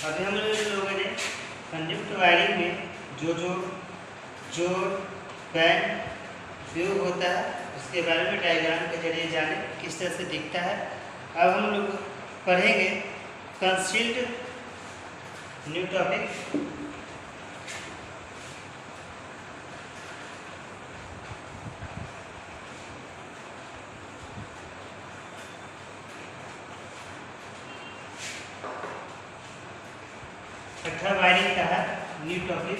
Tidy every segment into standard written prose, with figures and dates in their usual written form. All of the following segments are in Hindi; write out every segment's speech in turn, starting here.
अभी हम लोगों ने संयुक्त वायरिंग में जो जो जोड़ बैंड उपयोग होता है उसके बारे में डायग्राम के जरिए जाने किस तरह से दिखता है। अब हम लोग पढ़ेंगे कंसील्ड न्यू टॉपिक। छठा वायरिंग का है न्यू टॉपिक।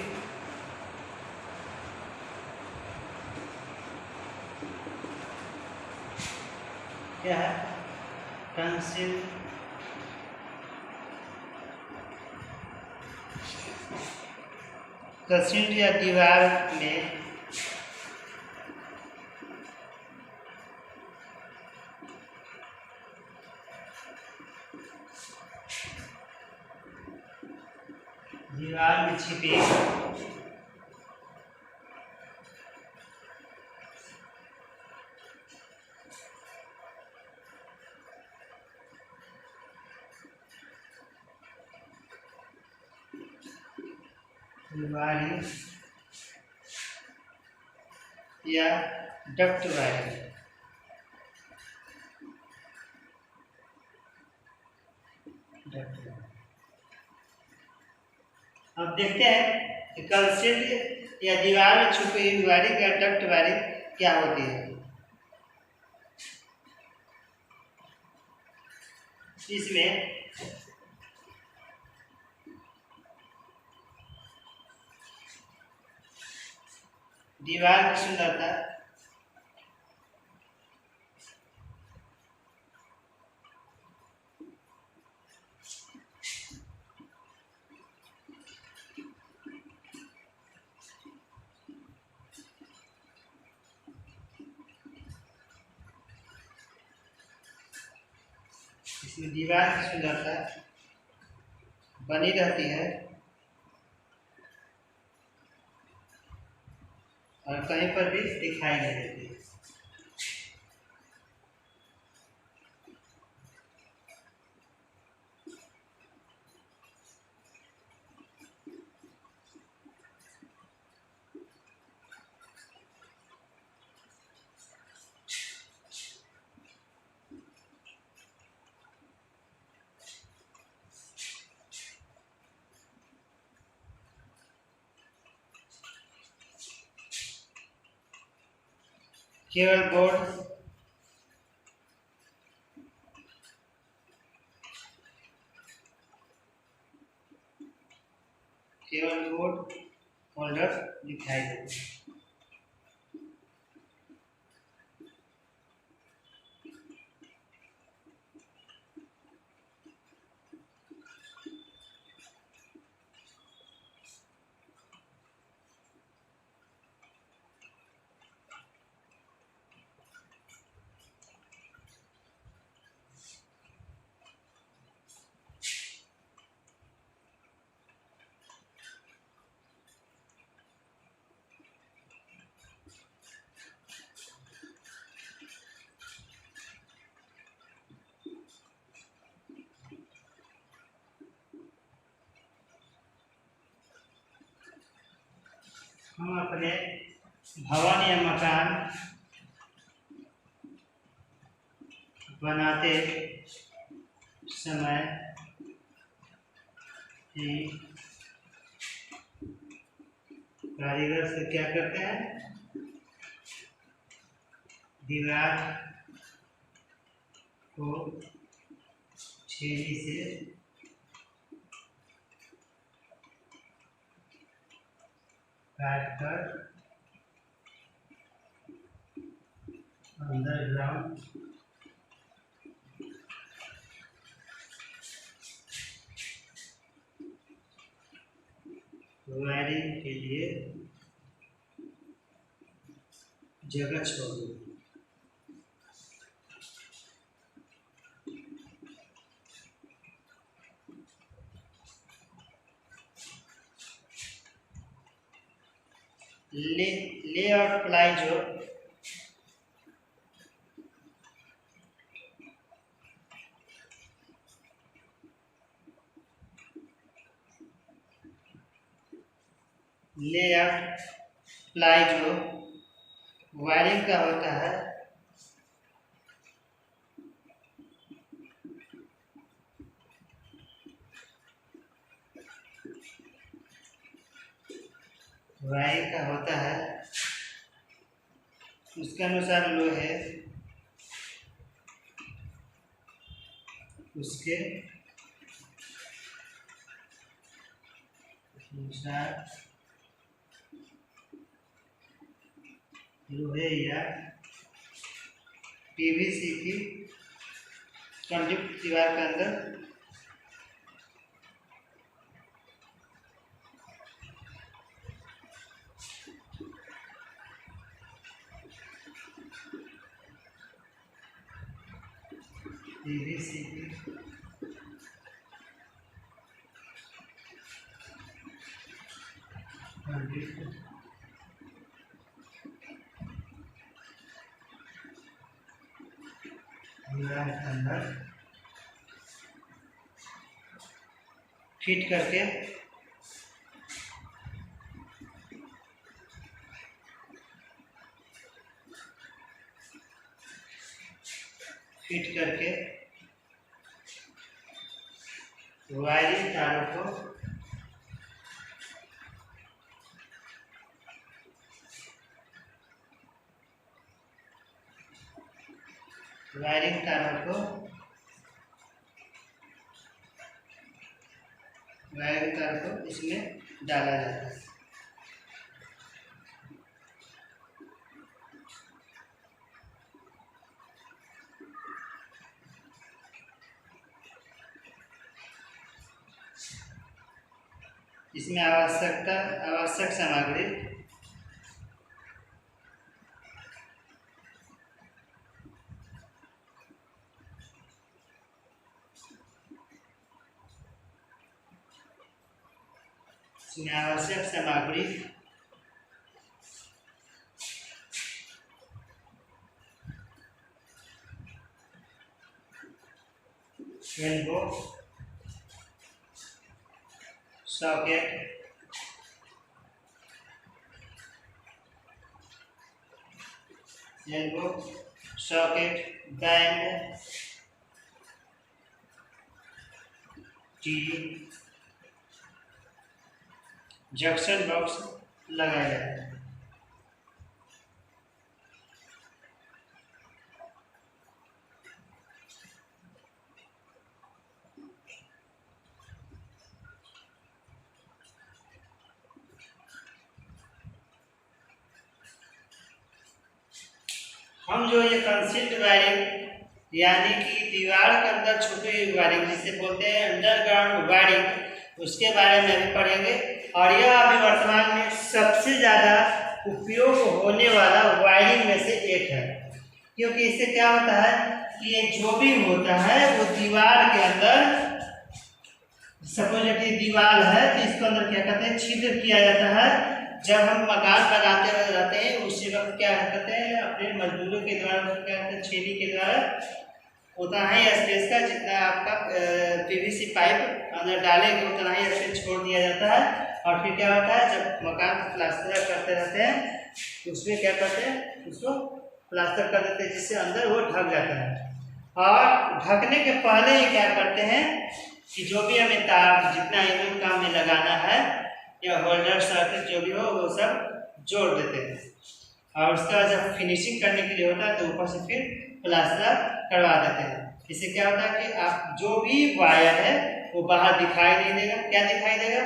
क्या है? कंसील्ड या दीवार में छिपी वायरिंग या डक्ट वायरिंग। अब देखते हैं कि कंसील्ड या दीवार में छुपी हुई वायरिंग या डक्ट वायरिंग क्या होती है। इसमें दीवार की सुंदरता इसमें दीवार की सुंदरता बनी रहती है और कहीं पर भी दिखाई नहीं देती। केवल बोर्ड होल्डर दिखाई देते हैं। हम अपने भवन या मकान बनाते समय ही कारीगर से क्या करते हैं? दीवार को छेनी से काट कर अंडरग्राउंड वायरिंग के लिए जगह छोड़ देती है। लेआउट प्लाई जो लेआउट प्लाई जो वायरिंग का होता है, वायरिंग का होता है, उसके अनुसार लोहे उसके अनुसार लोहे या पीवीसी की कंडक्ट दीवार के अंदर पीवीसी की कंडक्ट दीवार के अंदर फिट करके वायरिंग तारों को वायरिंग तार को इसमें डाला जाता है। इसमें आवश्यक सामग्री elbow, socket, band, T, junction box लगाया जाता है। हम जो ये कंसील्ड वायरिंग यानी कि दीवार के अंदर छुपी हुई वायरिंग जिसे बोलते हैं अंडरग्राउंड वायरिंग, उसके बारे में भी पढ़ेंगे। और यह अभी वर्तमान में सबसे ज़्यादा उपयोग होने वाला वायरिंग में से एक है, क्योंकि इससे क्या होता है कि ये जो भी होता है वो दीवार के अंदर, सपोज कि दीवार है तो इसके अंदर क्या कहते हैं छिद्र किया जाता है। जब हम मकान लगाते रहते हैं उसी वक्त क्या करते हैं अपने मजदूरों के द्वारा क्या कहते हैं छेनी के द्वारा उतना ही स्पेस का जितना आपका पीवीसी पाइप अंदर डालेंगे उतना ही स्पेस छोड़ दिया जाता है। और फिर क्या होता है जब मकान को प्लास्टर करते रहते हैं उसमें क्या करते हैं उसको प्लास्टर कर देते हैं जिससे अंदर वो ढक जाता है। और ढकने के पहले ही क्या करते हैं कि जो भी हमें तार जितना एमएम काम में लगाना है या होल्डर सर्किट जो भी हो वो सब जोड़ देते हैं। और उसका जब फिनिशिंग करने के लिए होता है तो ऊपर से फिर प्लास्टर करवा देते हैं। इससे क्या होता है कि आप जो भी वायर है वो बाहर दिखाई नहीं देगा। क्या दिखाई देगा?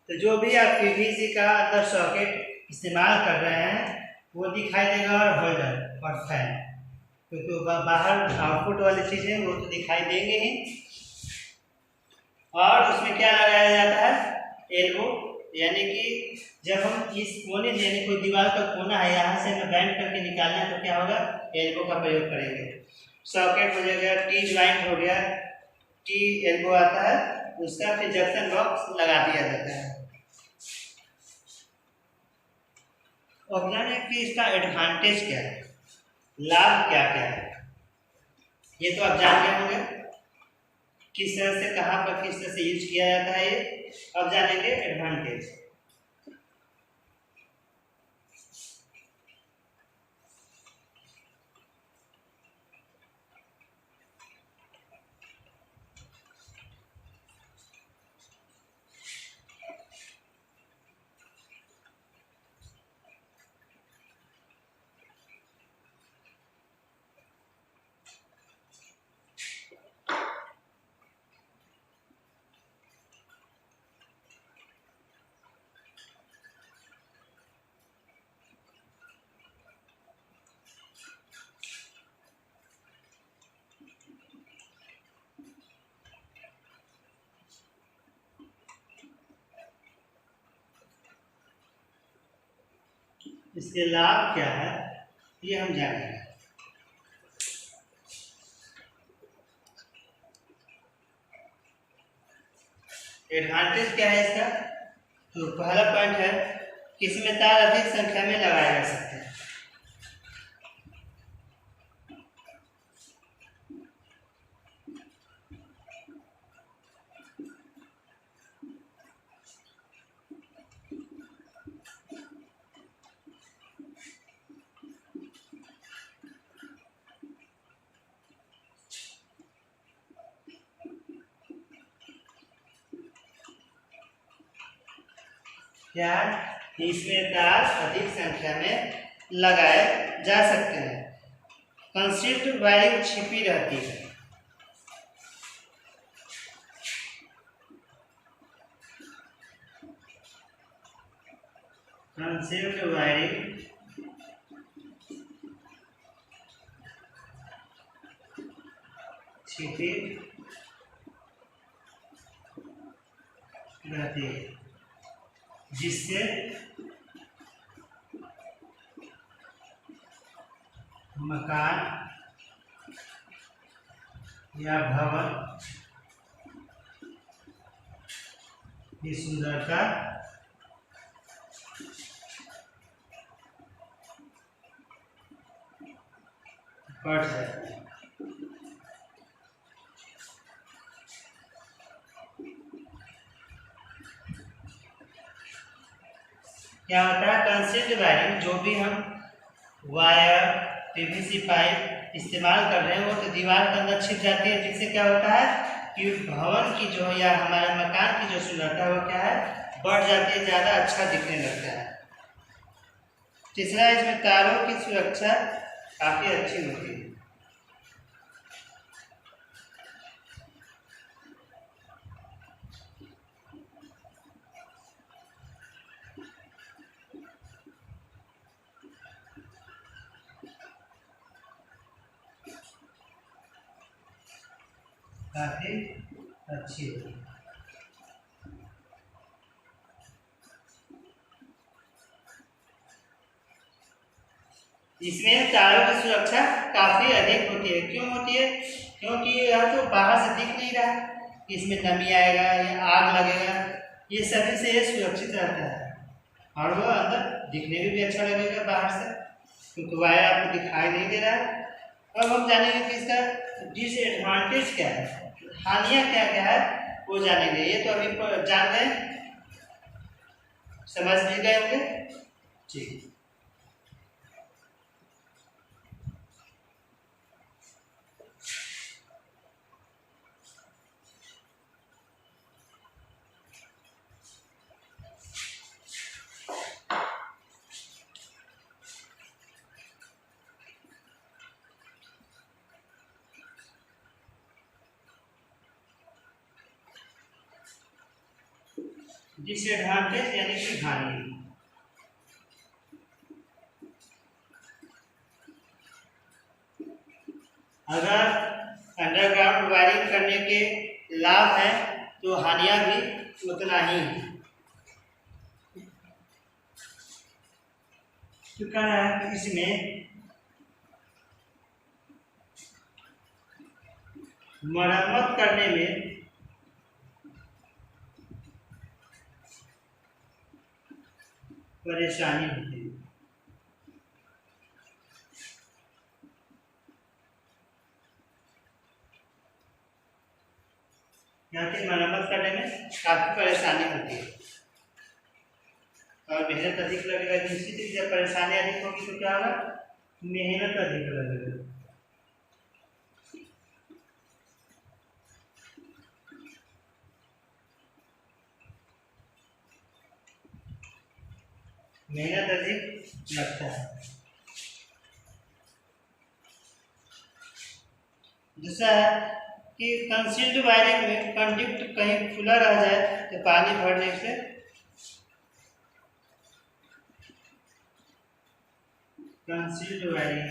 तो जो भी आप पीवीसी का अंदर सॉकेट इस्तेमाल कर रहे हैं वो दिखाई देगा, और होल्डर और फैन, क्योंकि बाहर आउटपुट वाली चीज़ें वो तो दिखाई देंगे ही। और उसमें क्या लगाया जाता है एल्बो, यानी कि जब हम इस कोने यानी कोई दीवार का कोना है यहाँ से हमें बैंड करके निकालना है तो क्या होगा एल्बो का प्रयोग करेंगे। सॉकेट हो गया, टी ज्वाइंट हो गया, टी एल्बो आता है उसका, फिर जंक्शन बॉक्स लगा दिया जाता है। अब जाने कि इसका एडवांटेज क्या है, लाभ क्या क्या है, ये तो आप जान गए होंगे किस तरह से कहाँ पर किस तरह से यूज किया जाता है ये। अब जानेंगे एडवांटेज। इसके लाभ क्या है ये हम जानेंगे। एडवांटेज क्या है इसका? तो पहला पॉइंट है कि इसमें तार अधिक संख्या में लगाए जा सकते हैं। क्या इसमें तार अधिक संख्या में लगाए जा सकते हैं। कंसील्ड वायरिंग छिपी रहती है। कंसील्ड वायरिंग छिपी रहती है, जिससे मकान या भवन की सुंदरता बढ़ जाती है। क्या होता है? कंसील्ड वायरिंग, जो भी हम वायर पीवीसी पाइप इस्तेमाल कर रहे हैं वो तो दीवार के अंदर छिप जाती है, जिससे क्या होता है कि भवन की जो या हमारे मकान की जो सुंदरता है वो क्या है, बढ़ जाती है, ज़्यादा अच्छा दिखने लगता है। तीसरा, इसमें तारों की सुरक्षा काफ़ी अच्छी होती है। काफी अच्छी होगी। इसमें तारों की सुरक्षा काफी अधिक होती है। क्यों होती है? क्योंकि यह तो बाहर से दिख नहीं रहा, इसमें नमी आएगा या आग लगेगा, ये सभी से ये सुरक्षित रहता है और वो अंदर दिखने में भी अच्छा लगेगा बाहर से, क्योंकि वायर आपको दिखाई नहीं दे रहा है। अब हम जानेंगे कि इसका डिसएडवांटेज क्या है, हानियां क्या क्या है वो जानेंगे। ये तो अभी जान गए, समझ भी गए होंगे। ठीक, डिसएडवांटेज यानी कि हानि। अगर अंडरग्राउंड वायरिंग करने के लाभ हैं तो हानियां भी उतना ही है। तो कह रहा है कि इसमें मरम्मत करने में परेशानी होती है। यहाँ की मरम्मत करने में काफी परेशानी होती है और मेहनत अधिक लगेगा। निश्चित जब परेशानी अधिक होगी तो क्या होगा, मेहनत अधिक लगेगा। मेहनत अधिक लगता है। दूसरा है कि कंसील्ड वायरिंग में कंडक्ट कहीं खुला रह जाए तो पानी भरने से कंसील्ड वायरिंग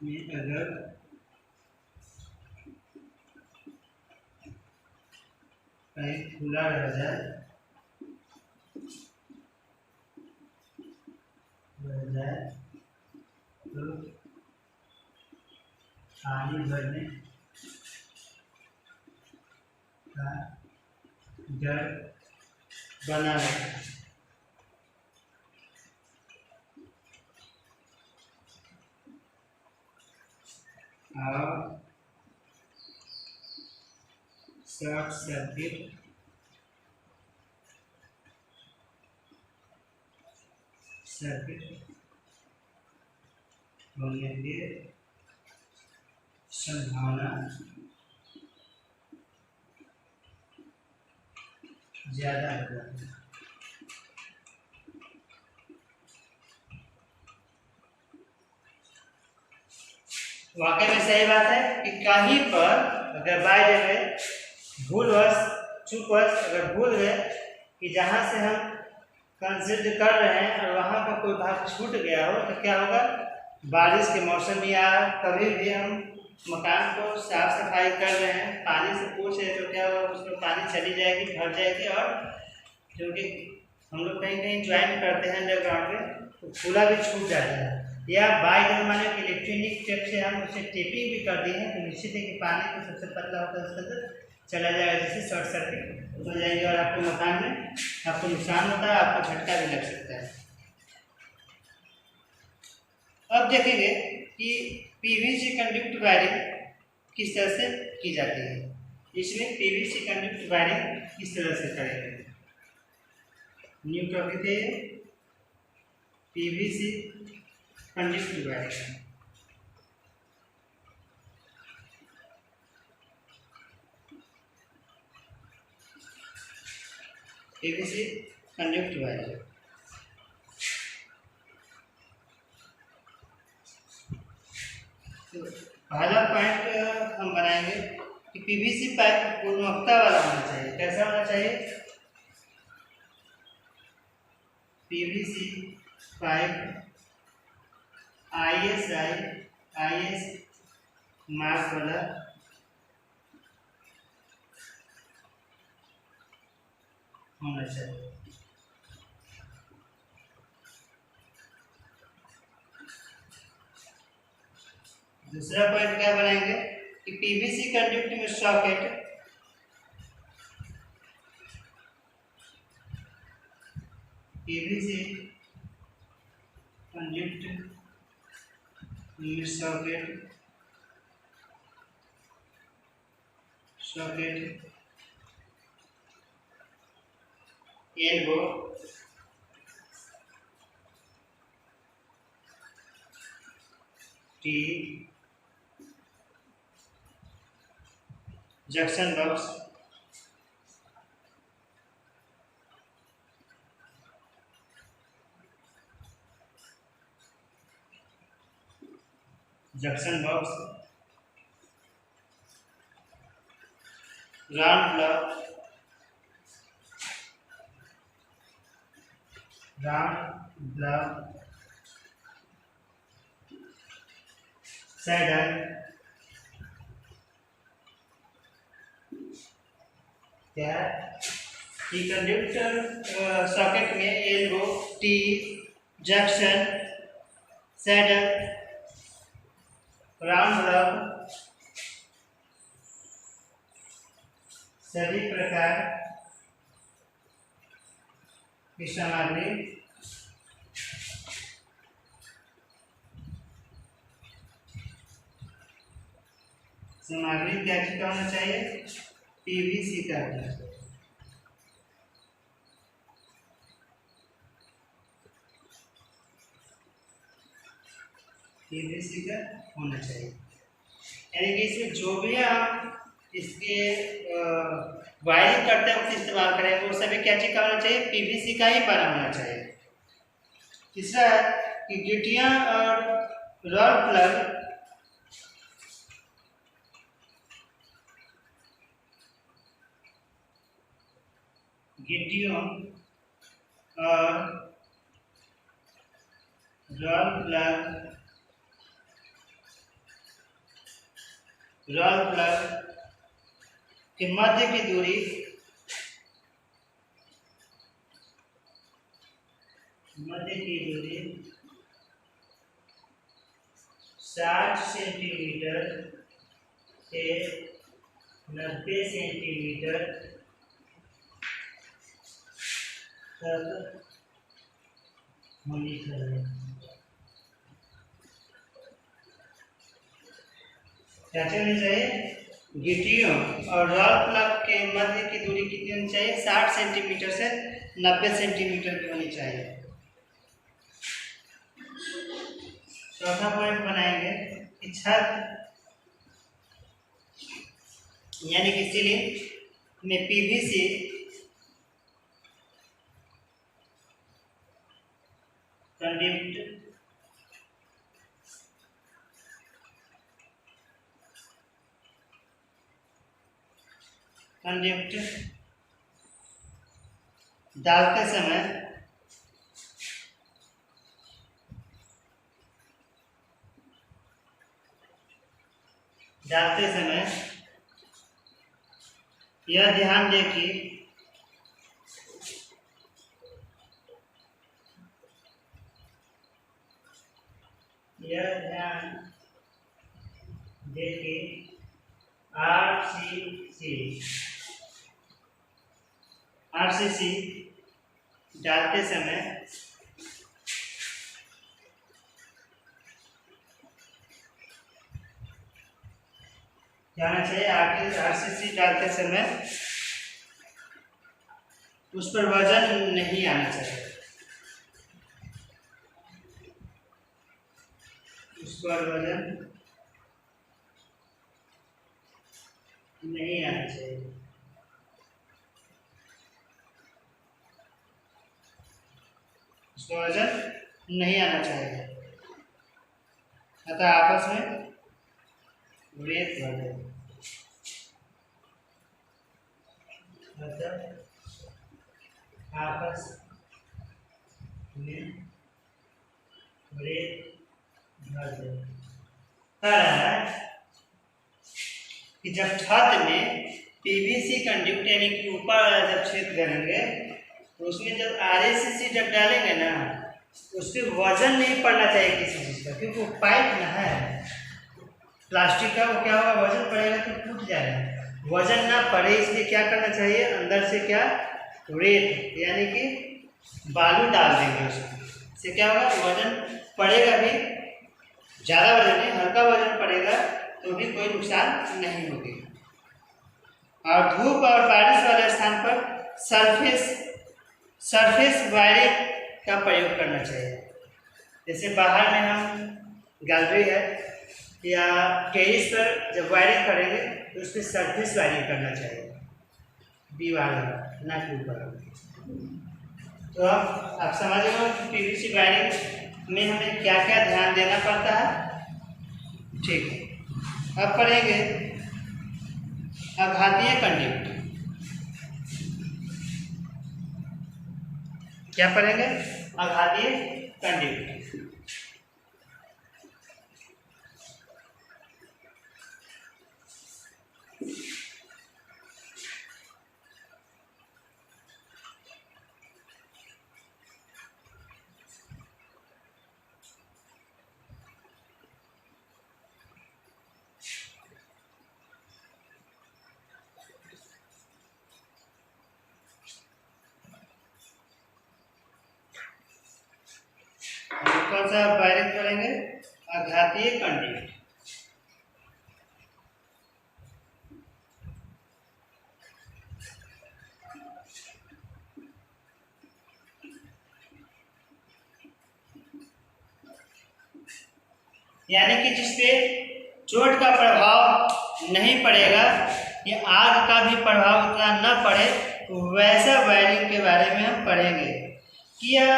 में अगर कहीं खुला रह जाए तो पानी भरने का डर बना रहता है। और शॉर्ट सर्किट होने की संभावना ज़्यादा हो जाती है। वाकई में सही बात है कि कहीं पर अगर बाय जगह भूलवश चूकवश अगर भूल गए कि जहाँ से हम कंसीडर कर रहे हैं और वहाँ का कोई भाग छूट गया हो तो क्या होगा, बारिश के मौसम में या कभी भी हम मकान को साफ सफाई कर रहे हैं, पानी से पूछ रहे तो क्या होगा, उसमें पानी चली जाएगी, भर जाएगी। और क्योंकि हम लोग कहीं कहीं ज्वाइन करते हैं अंडरग्राउंड में तो खुला भी छूट जाता है, या बाय माने कि इलेक्ट्रॉनिक टेप से हम उसे टेपिंग भी कर दिए हैं तो निश्चित है कि पानी तो सबसे पतला होता है उसके अंदर चला जाएगा, जिससे शॉर्ट सर्किट हो जाएगी और आपके मकान में आपको नुकसान होता है, आपको झटका भी लग सकता है। अब देखेंगे कि पीवीसी कंडक्ट वायरिंग किस तरह से की जाती है। इसमें पीवीसी कंडक्ट वायरिंग किस तरह से करेंगे, न्यू टॉपिक है PVC conduct wiring. PVC conduct wiring तो पहला पॉइंट हम बनाएंगे कि पीवीसी पाइप गुणवत्ता वाला होना चाहिए। कैसा होना चाहिए, पीवीसी पाइप IS मार्क वाला होना चाहिए। दूसरा पॉइंट क्या बनाएंगे कि पीवीसी कंडक्ट में सॉकेट पीवीसी कंडक्ट में socket elbow T junction box round block saddle क्या कि कंडक्टर सॉकेट में elbow T junction saddle round block सभी प्रकार की सामग्री क्या चीज होना चाहिए, पीवीसी का पीवीसी का होना चाहिए। यानी कि इसमें जो भी हम इसके वायरिंग करते हैं उसका इस्तेमाल करें वो सभी क्या चीज का होना चाहिए, पीवीसी का ही बना होना चाहिए। तीसरा है कि गिट्टियां और रॉड प्लग गिट्टियों और रॉड प्लग के मध्य की दूरी मध्य की दूरी 60 सेंटीमीटर से 90 सेंटीमीटर तक होनी चाहिए। क्या होनी चाहिए? गिट्टियों और रॉड प्लग के मध्य की दूरी कितनी होनी चाहिए? 60 सेंटीमीटर से 90 सेंटीमीटर की होनी चाहिए। चौथा पॉइंट बनाएंगे कि छत यानी कि सीलिंग में पीवीसी कंडक्ट डालते समय यह ध्यान दें कि आरसीसी डालते समय ध्यान चाहिए आरसीसी डालते समय उस पर वजन नहीं आना चाहिए। उस पर वजन नहीं आना चाहिए। उसका वजन नहीं आना चाहिए। अतः आपस में रेत बढ़े। आपस में रेत भर दे। कि जब छत में पीवीसी कंडक्ट यानी कि ऊपर वाला जब छेद करेंगे तो उसमें जब आरसीसी जब डालेंगे ना उस पर वजन नहीं पड़ना चाहिए किसी चीज़ का, क्योंकि वो पाइप ना है प्लास्टिक का, वो क्या होगा वजन पड़ेगा तो टूट जाएगा। वजन ना पड़े इसलिए क्या करना चाहिए, अंदर से क्या रेत यानी कि बालू डाल देंगे उसमें। इससे क्या होगा वजन पड़ेगा भी, ज़्यादा वजन नहीं हल्का वजन पड़ेगा तो भी कोई नुकसान नहीं होगी। और धूप और बारिश वाले स्थान पर सरफेस वायरिंग का प्रयोग करना चाहिए। जैसे बाहर में हम गैलरी है या टेरिस पर जब वायरिंग करेंगे तो उस पर सरफेस वायरिंग करना चाहिए, दीवार ना के ऊपर। तो अब आप समझ रहे हो कि पीवीसी वायरिंग में हमें क्या क्या ध्यान देना पड़ता है। ठीक है, अब पढ़ेंगे आघातीय कंडक्ट। क्या पढ़ेंगे? आघातीय कंडक्ट। कौन सा वायरिंग करेंगे? आघातीय कंडक्ट। यानी कि जिसपे चोट का प्रभाव नहीं पड़ेगा या आग का भी प्रभाव उतना न पड़े, वैसा वायरिंग के बारे में हम पढ़ेंगे। कि यह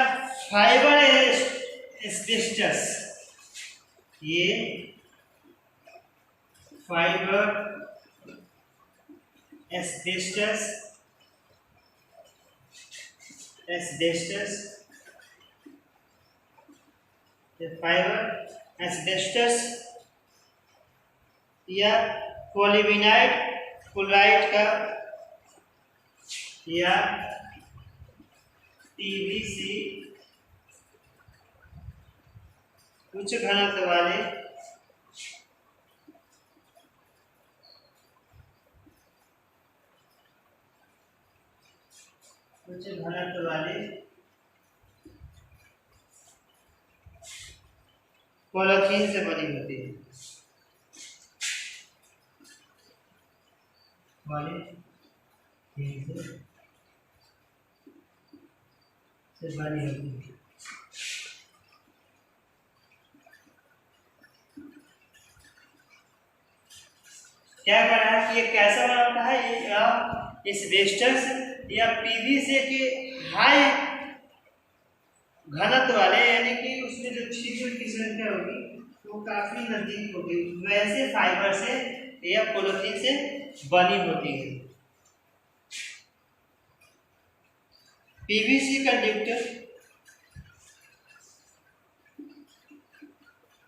फाइबर एस्बेस्टस, ये फाइबर एस्बेस्टस फाइबर एस्बेस्टस या पॉलीविनाइल क्लोराइड का या पीवीसी उच्च घनत्व वाले पॉलीथीन से बनी होती है। पॉलीथीन से बनी होती है। क्या कह रहा है कि ये कैसा बना होता है? ये एस्बेस्टस या पीवीसी के हाई घनत्व वाले, यानी कि उसमें जो छिद्र की संख्या होगी वो काफी नजदीक होगी, वैसे फाइबर से या पॉलीथीन से बनी होती है। PVC conductor,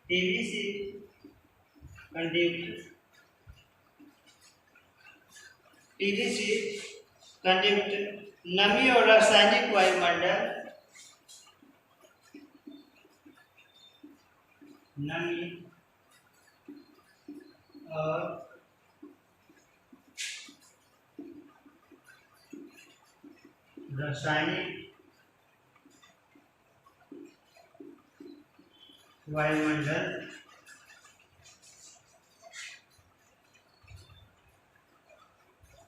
PVC conductor, PVC conductor नमी और रासायनिक वायुमंडल, नमी और रासायनिक वायुमंडल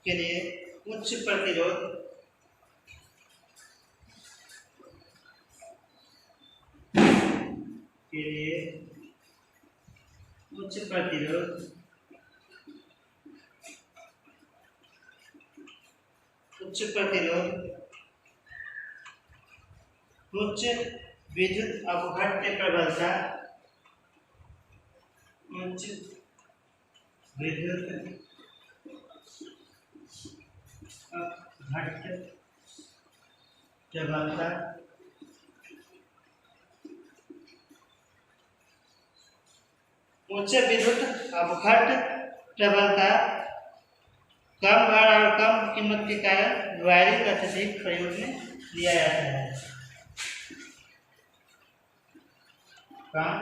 के लिए उच्च प्रतिरोध के लिए उच्च प्रतिरोध, उच्च प्रतिरोध, उच्च विद्युत अपघट्य प्रबलता, उच्च विद्युत अपघट्य प्रबलता, उच्च विद्युत अपघट्य प्रबलता, कम भार और कम कीमत के कारण वायरिंग अत्यधिक प्रयोग में लिया जाता है। कम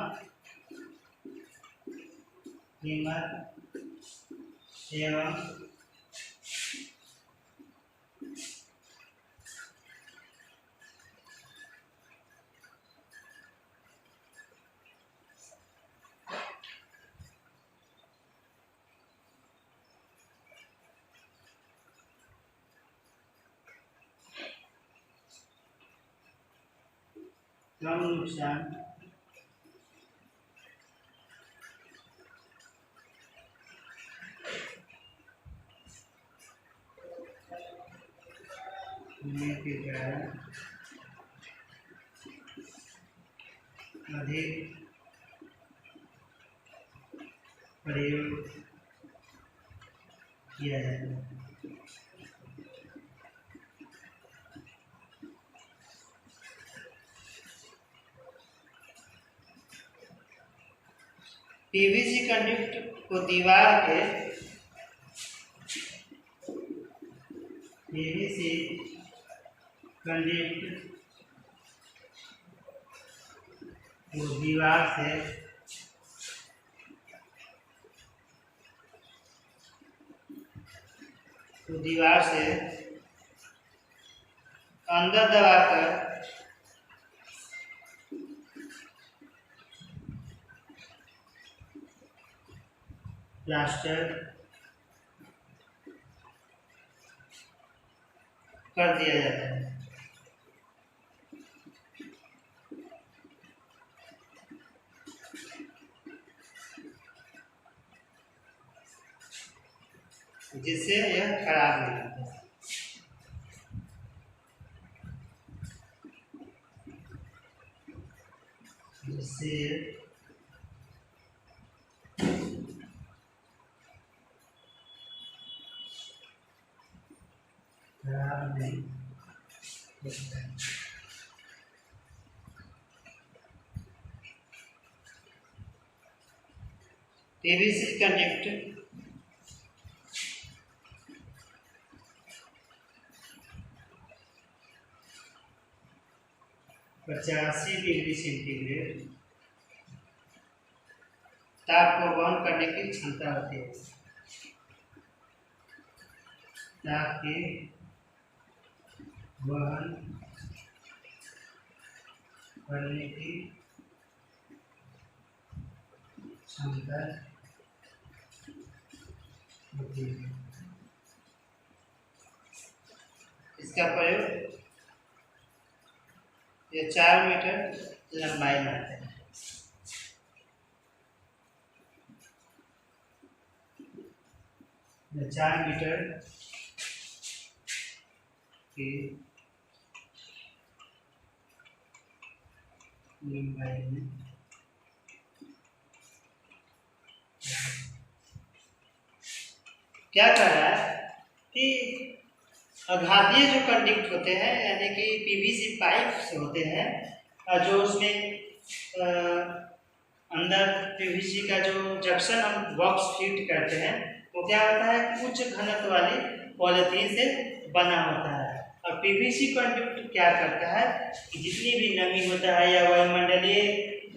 कीमत एवं कम नुकसान होने के कारण अधिक प्रयोग किया जाता है। पीवीसी कंडक्टर को दीवार के पीवीसी कंडक्टर को दीवार से अंदर दबाकर प्लास्टर कर दिया जाता है। जिससे यह खराब नहीं होता। जिससे खराब नहीं होता है। पीवीसी कंडक्टर 85 डिग्री सेंटीग्रेड ताप को वहन करने की क्षमता होती है। ताप के वहन करने की क्षमता होती है। इसका प्रयोग ये 4 मीटर लंबाई में आता है। ये 4 मीटर की लंबाई में क्या कर रहा है कि आघातीय जो कंडक्ट होते हैं यानी कि पीवीसी पाइप से होते हैं और जो उसमें अंदर पीवीसी का जो जंक्शन हम बॉक्स फिट करते हैं वो क्या होता है कि उच्च घनत्व वाली पॉलीथीन से बना होता है। और पीवीसी कंडक्ट क्या करता है कि जितनी भी नमी होता है या वायुमंडलीय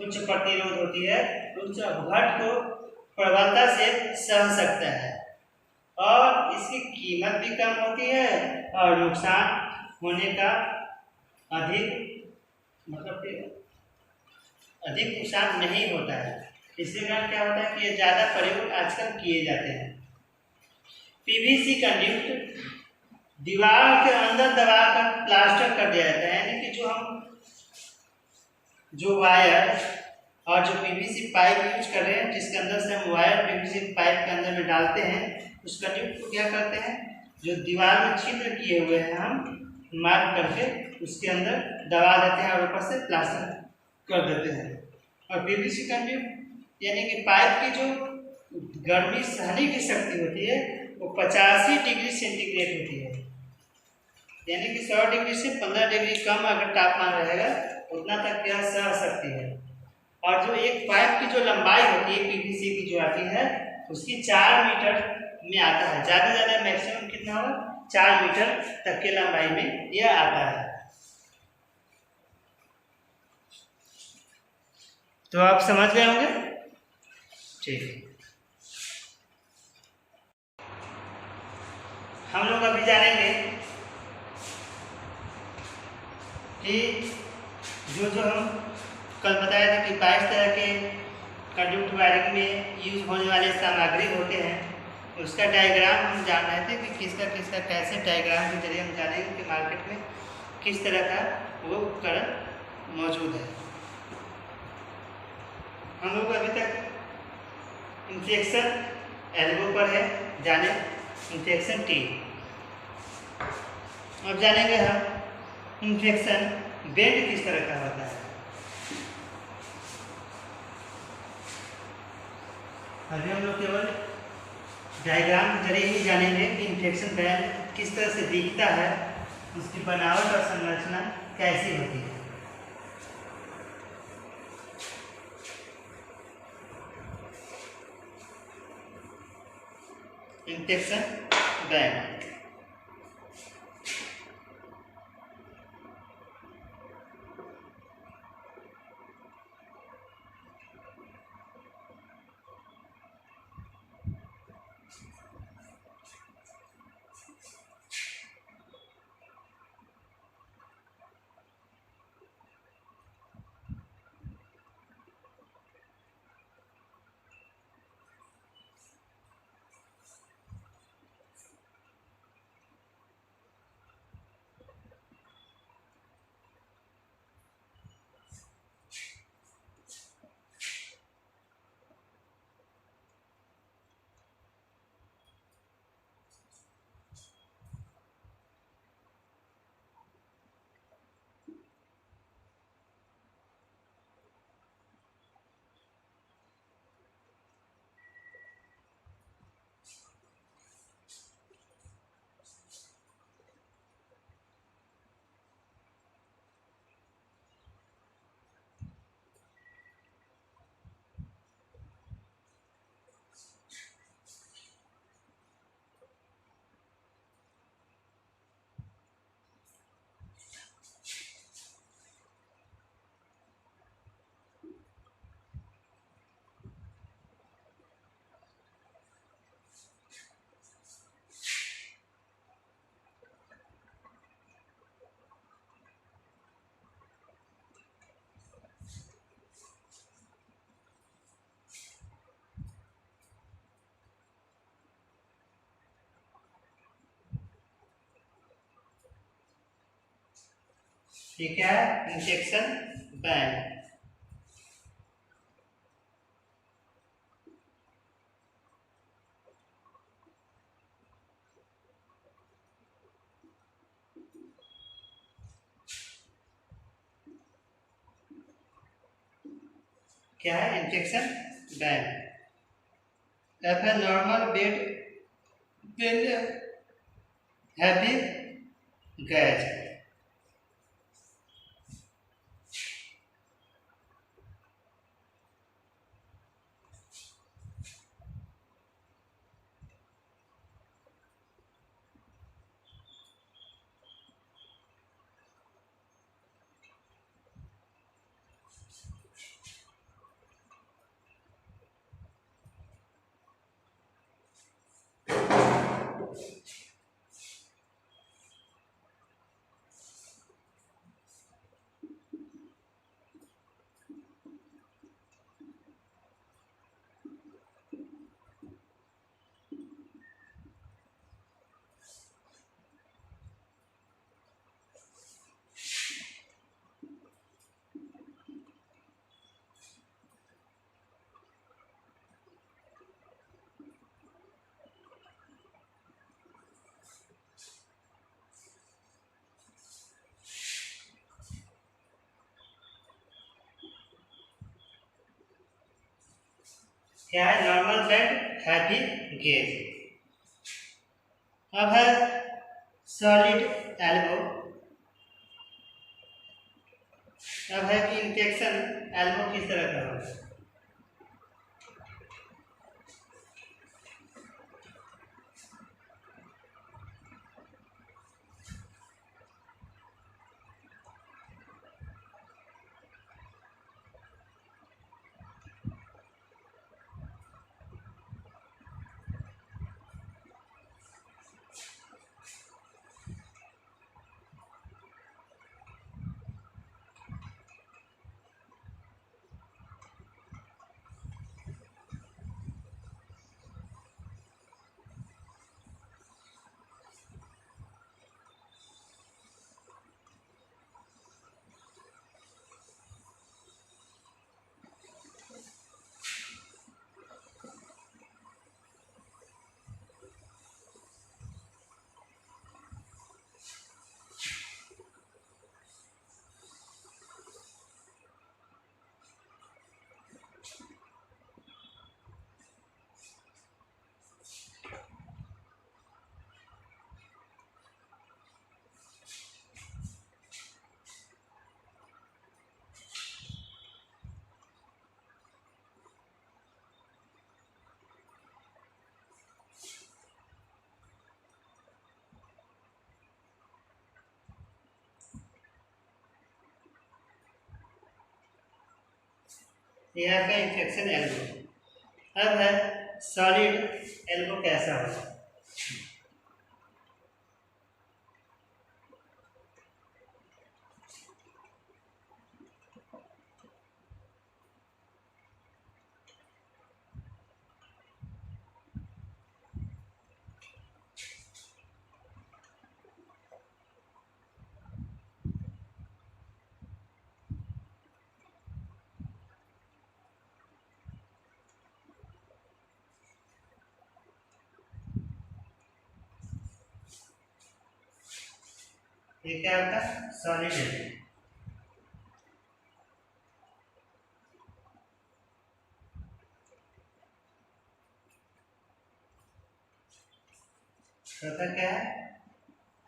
उच्च प्रतिरोध होती है उच्च घट को प्रबलता से सह सकता है और इसकी कीमत भी कम होती है और नुकसान होने का अधिक नुकसान नहीं होता है। इसके कारण क्या होता है कि ये ज़्यादा प्रयोग आजकल किए जाते हैं। पीवीसी कंडक्ट दीवार के अंदर दबाकर प्लास्टर कर दिया जाता है यानी कि जो वायर और जो पीवीसी पाइप यूज कर रहे हैं जिसके अंदर से हम वायर पीवीसी पाइप के अंदर में डालते हैं उस कंडक्ट को क्या करते हैं जो दीवार में छिद्र किए हुए हैं हम मार्क करके उसके अंदर दबा देते हैं और ऊपर से प्लास्टर कर देते हैं। और पीवीसी कंडक्ट यानी कि पाइप की जो गर्मी सहने की शक्ति होती है वो 85 डिग्री सेंटीग्रेड होती है यानी कि 100 डिग्री से 15 डिग्री कम अगर तापमान रहेगा उतना तक यह सह सकती है। और जो एक पाइप की जो लंबाई होती है पीवीसी की जो आती है उसकी 4 मीटर में आता है। ज़्यादा से ज़्यादा मैक्सिमम कितना होगा 4 मीटर तक के लंबाई में यह आता है। तो आप समझ गए होंगे। ठीक है, हम लोग अभी जानेंगे कि जो हम कल बताया था कि 22 तरह के कंडक्ट वायरिंग में यूज होने वाले सामग्री होते हैं उसका डायग्राम हम जान रहे थे कि किसका कैसे डायग्राम के जरिए हम जानेंगे कि मार्केट में किस तरह का वो उपकरण मौजूद है। हम लोग अभी तक इंफेक्शन एल्बो पर है जाने इंफेक्शन टी। अब जानेंगे हम इंफेक्शन बेंड किस तरह का होता है। अभी हम लोग केवल डायग्राम के जरिए ही जानेंगे कि इंफेक्शन बैंड किस तरह से दिखता है उसकी बनावट और संरचना कैसी होती है। इंफेक्शन बैंड ये क्या है? Injection band. क्या है? Injection band. एफ है नॉर्मल बेड हैवी गैज। क्या है? Normal bed heavy gauge. अब है सॉलिड एल्बो। अब है कि इंजेक्शन एल्बो किस तरह का होगा। यह आपका इंजेक्शन एल्बो। अब है सॉलिड एल्बो कैसा होगा। ये क्या होता है? Solid elbow. चौथा क्या है?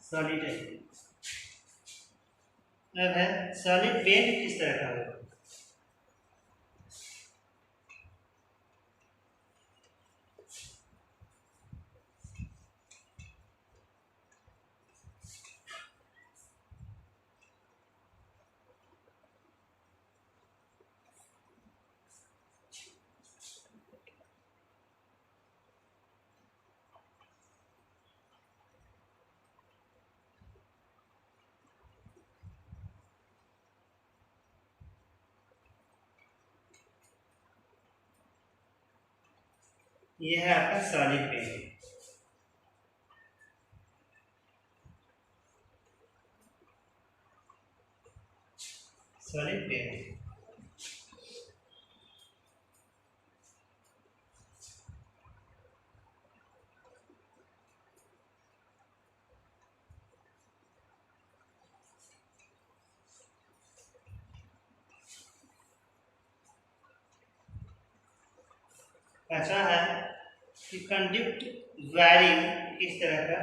Solid elbow. अब है सॉलिड बेड किस तरह का होगा। ये है आपका सॉलिड बेड। सॉलिड पेड़। पांचवा है कि कंडक्ट वायरिंग इस तरह का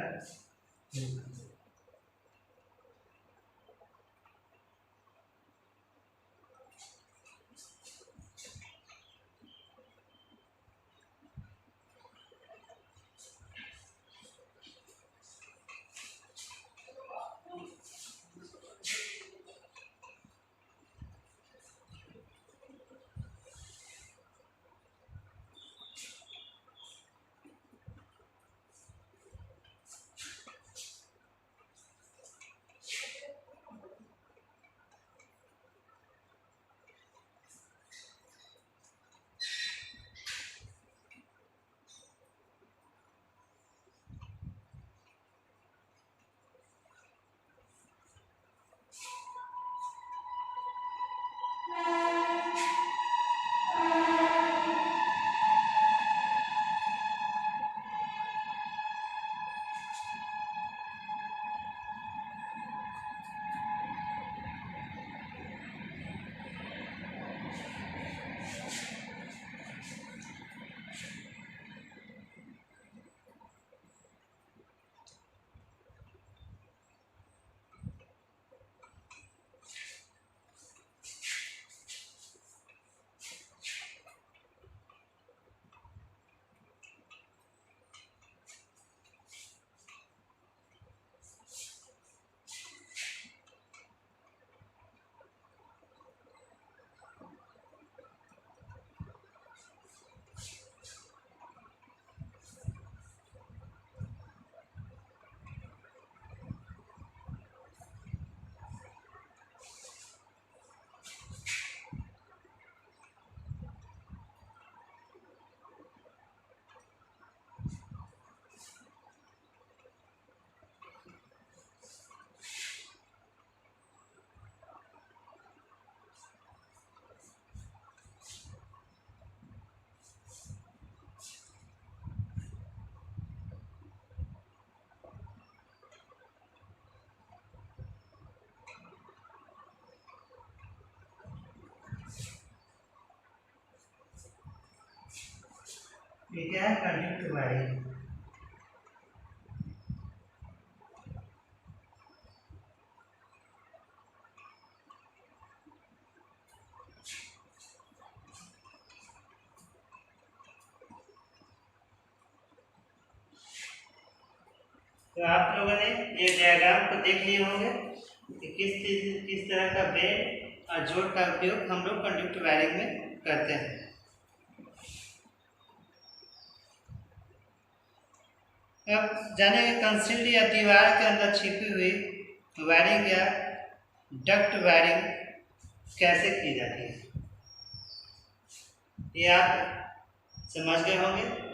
ये क्या है? Conduct wiring. तो आप लोगों ने ये डायग्राम को देख लिए होंगे कि किस तरह का बेड और जोड़ का उपयोग हम लोग कंडक्ट वायरिंग में करते हैं। अब जानेंगे कंसील्ड या दीवार के अंदर छिपी हुई वायरिंग या डक्ट वायरिंग कैसे की जाती है। ये आप समझ गए होंगे।